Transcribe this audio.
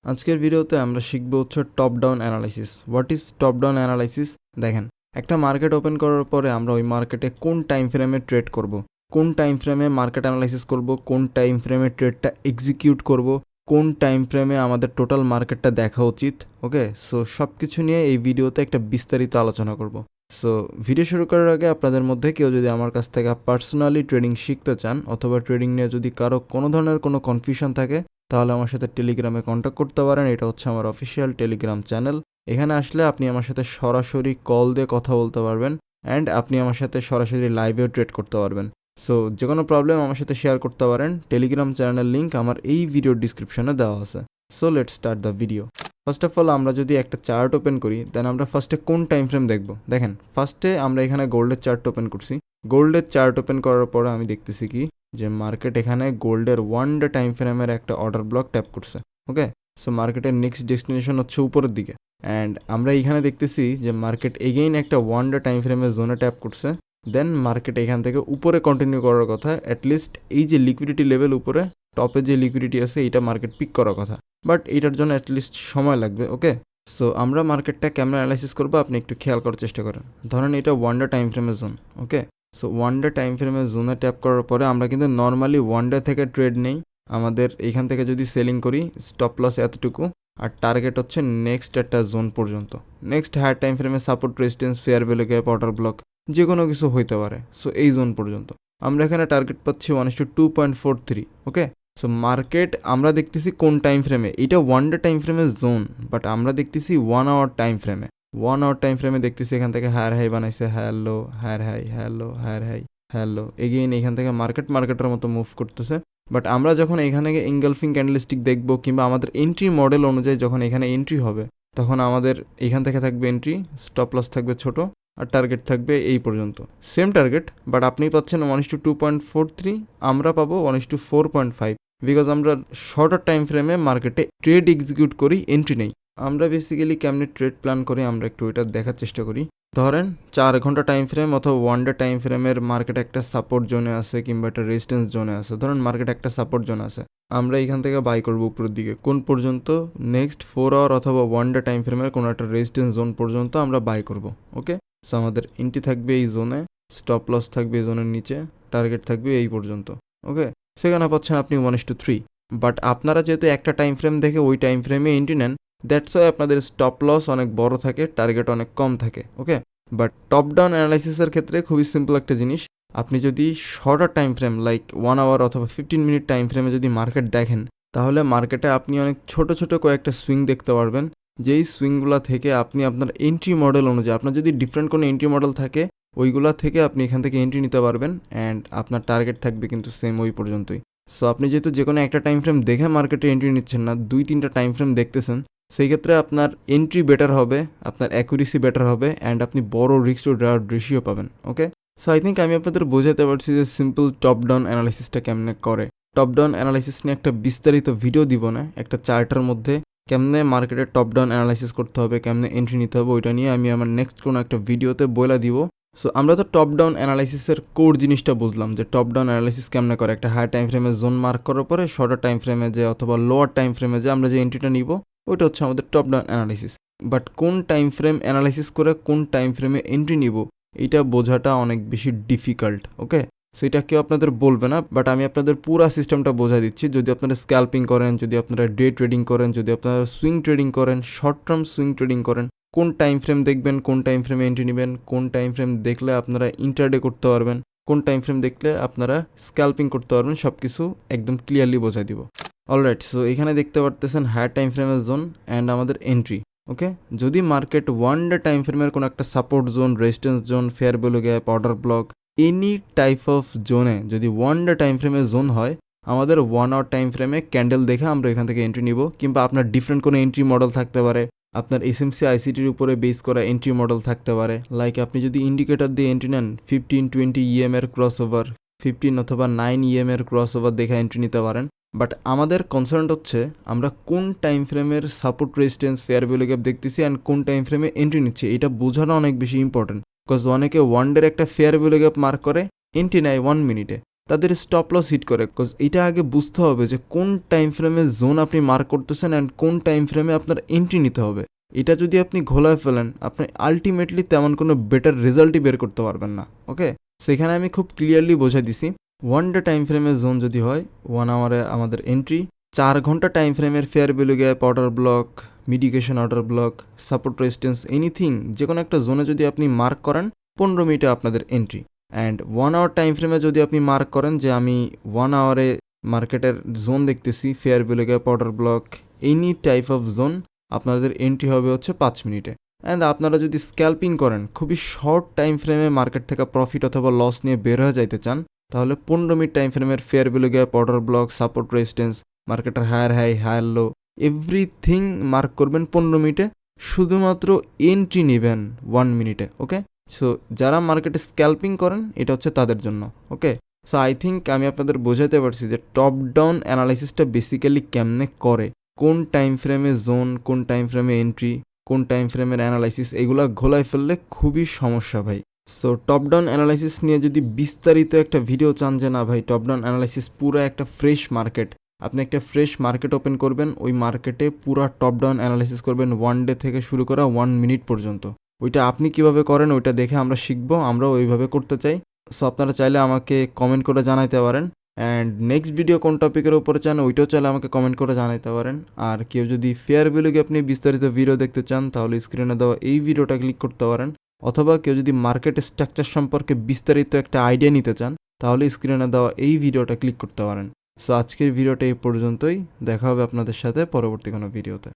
আজকের ভিডিওতে আমরা শিখব হচ্ছে top down analysis. What is top down analysis? দেখেন, একটা মার্কেট ওপেন করার পরে আমরা ওই মার্কেটে কোন টাইম ফ্রেমে ট্রেড করব, কোন টাইম ফ্রেমে মার্কেট অ্যানালাইসিস করব, কোন টাইম ফ্রেমে ট্রেডটা এক্সিকিউট করব, কোন টাইম ফ্রেমে আমাদের টোটাল মার্কেটটা দেখা উচিত। ওকে, সো সব কিছু নিয়ে এই ভিডিওতে একটা বিস্তারিত আলোচনা করব। সো ভিডিও শুরু করার আগে আপনাদের মধ্যে কেউ যদি আমার কাছ থেকে পার্সোনালি ট্রেডিং শিখতে চান অথবা ট্রেডিং নিয়ে যদি কারো কোনো ধরনের কোনো কনফিউশন থাকে, তাহলে আমার সাথে টেলিগ্রামে কন্ট্যাক্ট করতে পারেন। এটা হচ্ছে আমার অফিসিয়াল টেলিগ্রাম চ্যানেল। এখানে আসলে আপনি আমার সাথে সরাসরি কল দিয়ে কথা বলতে পারবেন অ্যান্ড আপনি আমার সাথে সরাসরি লাইভেও ট্রেড করতে পারবেন। সো যে কোনো প্রবলেম আমার সাথে শেয়ার করতে পারেন। টেলিগ্রাম চ্যানেলের লিঙ্ক আমার এই ভিডিওর ডিসক্রিপশনে দেওয়া আছে। So let's start the video. First of all আমরা যদি একটা চার্ট ওপেন করি, দেন আমরা ফার্স্টে কোন টাইম ফ্রেম দেখব। দেখেন, ফার্স্টে আমরা এখানে গোল্ডের চার্ট ওপেন করছি। গোল্ডের চার্ট ওপেন করার পরে আমি দেখতেছি কি যে মার্কেট এখানে গোল্ডের 1 ডে টাইম ফ্রেমের একটা অর্ডার ব্লক ট্যাপ করছে। ওকে, সো মার্কেটের নেক্সট ডেস্টিনেশন হচ্ছে উপরের দিকে অ্যান্ড আমরা এইখানে দেখতেছি যে মার্কেট এগেইন একটা 1 ডে টাইম ফ্রেমের জোনে ট্যাপ করছে। দেন মার্কেট এখান থেকে উপরে কন্টিনিউ করার কথা। অ্যাটলিস্ট এই যে লিকুইডিটি লেভেল উপরে টপে যে লিকুইডিটি আছে এইটা মার্কেট পিক করার কথা, বাট এইটার জন্য অ্যাটলিস্ট সময় লাগবে। ওকে, সো আমরা মার্কেটটা কেমন অ্যানালাইসিস করবো আপনি একটু খেয়াল করার চেষ্টা করেন। ধরেন এটা 1 ডে টাইম ফ্রেমের জোন। ওকে, সো 1 ডে টাইম ফ্রেমের জোনে ট্যাপ করার পরে আমরা কিন্তু নর্মালি 1 ডে থেকে ট্রেড নেই। আমাদের এইখান থেকে যদি সেলিং করি, স্টপ লস এতটুকু আর টার্গেট হচ্ছে নেক্সট একটা জোন পর্যন্ত। নেক্সট হায়ার টাইম ফ্রেমে support, resistance, fair value gap, order block যে কোনো কিছু হইতে পারে। সো এই জোন পর্যন্ত আমরা এখানে টার্গেট পাচ্ছি 1:2.43। ওকে, সো মার্কেট আমরা দেখতেছি কোন টাইম ফ্রেমে, এটা 1 ডে টাইম ফ্রেমের জোন, বাট আমরা দেখতেছি 1 আওয়ার টাইম ফ্রেমে। 1 আওয়ার টাইম ফ্রেমে দেখতেছি এখান থেকে হায়ার হাই বানাইছে, hello higher high, hello higher high, hello again এখান থেকে মার্কেটের মতো মুভ করতেছে। বাট আমরা যখন এখানে এনগালফিং ক্যান্ডেলস্টিক দেখবো কিংবা আমাদের এন্ট্রি মডেল অনুযায়ী যখন এখানে এন্ট্রি হবে, তখন আমাদের এখান থেকে থাকবে এন্ট্রি, স্টপ লস থাকবে ছোট আর টার্গেট থাকবে এই পর্যন্ত। সেম টার্গেট, বাট আপনি পাচ্ছেন 1:2.43, আমরা পাবো 1:4.5, বিকজ আমরা শর্টার টাইম ফ্রেমে মার্কেটে ট্রেড এক্সিকিউট করি, এন্ট্রি নেই। আমরা বেসিক্যালি কেমনি ট্রেড প্ল্যান করি আমরা একটু এটা দেখার চেষ্টা করি। ধরেন 4 ঘন্টা টাইম ফ্রেম অথবা 1 ডে টাইম ফ্রেমের মার্কেট একটা সাপোর্ট জোনে আছে কিংবা একটা রেজিস্ট্যান্স জোনে আছে। ধরেন মার্কেট একটা সাপোর্ট জোনে আছে, আমরা এখান থেকে বাই করবো উপরের দিকে কোন পর্যন্ত, নেক্সট 4 আওয়ার অথবা 1 ডে টাইম ফ্রেমের কোনো একটা রেজিস্ট্যান্স জোন পর্যন্ত আমরা বাই করব। ওকে, সো আমাদের এন্ট্রি থাকবে এই জোনে, স্টপ লস থাকবে এই জোনের নিচে, টার্গেট থাকবে এই পর্যন্ত। ওকে, সেখানে পাচ্ছেন আপনি 1:3। বাট আপনারা যেহেতু একটা টাইম ফ্রেম দেখে ওই টাইম ফ্রেমে এন্ট্রি নেন, দ্যাটস ওয়াই আপনাদের স্টপ লস অনেক বড় থাকে, টার্গেট অনেক কম থাকে। ওকে, বাট টপ ডাউন অ্যানালাইসিসের ক্ষেত্রে খুবই সিম্পল একটা জিনিস, আপনি যদি shorter time frame like 1 hour অথবা 15 মিনিট টাইম ফ্রেমে যদি মার্কেট দেখেন, তাহলে মার্কেটে আপনি অনেক ছোট ছোট কয়েকটা সুইং দেখতে পারবেন, যেই সুইংগুলো থেকে আপনি আপনার এন্ট্রি মডেল অনুযায়ী, আপনার যদি ডিফারেন্ট কোনো এন্ট্রি মডেল থাকে ওইগুলা থেকে আপনি এখান থেকে এন্ট্রি নিতে পারবেন অ্যান্ড আপনার টার্গেট থাকবে কিন্তু সেম ওই পর্যন্তই। সো আপনি যেহেতু যে কোনো একটা টাইম ফ্রেম দেখে মার্কেটে এন্ট্রি নিচ্ছেন না, 2-3টা টাইম ফ্রেম দেখতেছেন, সেই ক্ষেত্রে আপনার এন্ট্রি বেটার হবে, আপনার অ্যাকুরেসি বেটার হবে অ্যান্ড আপনি বড় রিস্ক টু রিওয়ার্ড রেশিও পাবেন। ওকে, সো আই থিঙ্ক আমি আপনাদের বোঝাতে পারছি যে সিম্পল টপ ডাউন অ্যানালাইসিসটা কেমনে করে। টপ ডাউন অ্যানালাইসিস নিয়ে একটা বিস্তারিত ভিডিও দিব না, একটা চার্টার মধ্যে কেমনে মার্কেটের টপ ডাউন অ্যানালাইসিস করতে হবে, কেমনে এন্ট্রি নিতে হবে, ওইটা নিয়ে আমি আমার নেক্সট কোনো একটা ভিডিওতে বলে দিব। সো আমরা তো টপ ডাউন অ্যানালাইসিসের কোর জিনিসটা বুঝলাম যে টপ ডাউন অ্যানালাইসিস কেমনে করে। একটা হাই টাইম ফ্রেমে জোন মার্ক করার পরে শর্টার টাইম ফ্রেমে যে অথবা লোয়ার টাইম ফ্রেমে যে আমরা যে এন্ট্রিটা নিব, ওইটা হচ্ছে আমাদের টপ ডাউন অ্যানালাইসিস। বাট কোন টাইম ফ্রেম অ্যানালাইসিস করে কোন টাইম ফ্রেমে এন্ট্রি নিব, এইটা বোঝাটা অনেক বেশি ডিফিকাল্ট। ওকে, সো এটা কেউ আপনাদের বলবে না, বাট আমি আপনাদের পুরো সিস্টেমটা বোঝাই দিচ্ছি। যদি আপনারা স্ক্যাল্পিং করেন, যদি আপনারা ডে ট্রেডিং করেন, যদি আপনারা সুইং ট্রেডিং করেন, শর্ট টার্ম সুইং ট্রেডিং করেন, কোন টাইম ফ্রেম দেখবেন, কোন টাইম ফ্রেমে এন্ট্রি নেবেন, কোন টাইম ফ্রেম দেখলে আপনারা ইন্টারডে করতে পারবেন, কোন টাইম ফ্রেম দেখলে আপনারা স্ক্যাল্পিং করতে পারবেন, সব কিছু একদম ক্লিয়ারলি বোঝাই দিব। অলরাইট, সো এখানে দেখতে পারতেছেন হায়ার টাইম ফ্রেমের জোন অ্যান্ড আমাদের এন্ট্রি। ওকে, যদি মার্কেট 1 ডে টাইম ফ্রেমের কোনো একটা support zone, resistance zone, fair value gap, order block, any type of জোনে যদি 1 ডে টাইম ফ্রেমের জোন হয়, আমাদের 1 আওয়ার টাইম ফ্রেমে ক্যান্ডেল দেখে আমরা এখান থেকে এন্ট্রি নিব। কিংবা আপনার ডিফারেন্ট কোনো এন্ট্রি মডেল থাকতে পারে, আপনার এসএমসি আইসিটির উপরে বেস করা এন্ট্রি মডেল থাকতে পারে। লাইক আপনি যদি ইন্ডিকেটর দিয়ে এন্ট্রি নেন, 15-20 ইএম এর ক্রস ওভার, 15 অথবা 9 ইএম এর ক্রস ওভার দেখে এন্ট্রি নিতে পারেন। বাট আমাদের কনসার্ন হচ্ছে আমরা কোন টাইম ফ্রেমের support, resistance, fair value gap দেখতেছি অ্যান্ড কোন টাইম ফ্রেমে এন্ট্রি নিচ্ছে, এটা বোঝানো অনেক বেশি ইম্পর্টেন্ট। বিকজ অনেকে 1 ডের একটা ফেয়ার ভ্যালু গ্যাপ মার্ক করে, এন্ট্রি নেয় 1 মিনিটে, তাদের স্টপ লস হিট করে। বিকজ এটা আগে বুঝতে হবে যে কোন টাইম ফ্রেমে জোন আপনি মার্ক করতেছেন অ্যান্ড কোন টাইম ফ্রেমে আপনার এন্ট্রি নিতে হবে। এটা যদি আপনি ঘোলায় ফেলেন, আপনি আলটিমেটলি তেমন কোনো বেটার রেজাল্টই বের করতে পারবেন না। ওকে, সেখানে আমি খুব ক্লিয়ারলি বোঝাই দিছি, 1 ডে টাইম ফ্রেমের জোন যদি হয় 1 আওয়ারে আমাদের এন্ট্রি, 4 ঘন্টা টাইম ফ্রেমের fair value gap, order block, mitigation order block, support resistance, anything যে কোনো একটা জোনে যদি আপনি মার্ক করেন 15 মিনিটে আপনাদের এন্ট্রি। অ্যান্ড 1 আওয়ার টাইম ফ্রেমে যদি আপনি মার্ক করেন যে আমি 1 আওয়ারে মার্কেটের জোন দেখতেছি, fair value gap, order block, any type of zone, আপনাদের এন্ট্রি হবে হচ্ছে 5 মিনিটে। অ্যান্ড আপনারা যদি স্ক্যাল্পিং করেন, খুবই শর্ট টাইম ফ্রেমে মার্কেট থেকে প্রফিট অথবা লস নিয়ে বের হয়ে যাইতে চান, তাহলে 15 মিনিট টাইম ফ্রেমের fair value gap, order block, support resistance, মার্কেটের higher high, higher low, everything mark করবেন 15 মিনিটে। শুধুমাত্র এন্ট্রি নেবেন 1 মিনিটে। ওকে, সো যারা মার্কেটে স্ক্যাল্পিং করেন এটা হচ্ছে তাদের জন্য। ওকে, সো আই থিঙ্ক আমি আপনাদের বোঝাতে পারছি যে টপ ডাউন অ্যানালাইসিসটা বেসিক্যালি কেমনে করে, কোন টাইম ফ্রেমে জোন, কোন টাইম ফ্রেমে এন্ট্রি, কোন টাইম ফ্রেমের অ্যানালাইসিস, এগুলো ঘোলায় ফেললে খুবই সমস্যা ভাই। সো টপ ডাউন অ্যানালাইসিস নিয়ে যদি বিস্তারিত একটা ভিডিও চান যে না ভাই টপ ডাউন অ্যানালাইসিস পুরো একটা ফ্রেশ মার্কেট, আপনি একটা ফ্রেশ মার্কেট ওপেন করবেন, ওই মার্কেটে পুরো টপ ডাউন অ্যানালাইসিস করবেন 1 ডে থেকে শুরু করা 1 মিনিট পর্যন্ত, ওইটা আপনি কিভাবে করেন ওইটা দেখে আমরা শিখবো, আমরাও ওইভাবে করতে চাই। সো আপনারা চাইলে আমাকে কমেন্ট করে জানাইতে পারেন। অ্যান্ড নেক্সট ভিডিও কোন টপিকের উপরে চান ওইটাও চাইলে আমাকে কমেন্ট করে জানাইতে পারেন। আর কেউ যদি ফেয়ার ভ্যালুকে আপনি বিস্তারিত ভিডিও দেখতে চান তাহলে স্ক্রিনে দেওয়া এই ভিডিওটা ক্লিক করতে পারেন। অথবা কেউ যদি মার্কেট স্ট্রাকচার সম্পর্কে বিস্তারিত একটা আইডিয়া নিতে চান তাহলে স্ক্রিনে দেওয়া এই ভিডিওটা ক্লিক করতে পারেন। সো আজকের ভিডিওটা এই পর্যন্তই, দেখা হবে আপনাদের সাথে পরবর্তী কোনো ভিডিওতে।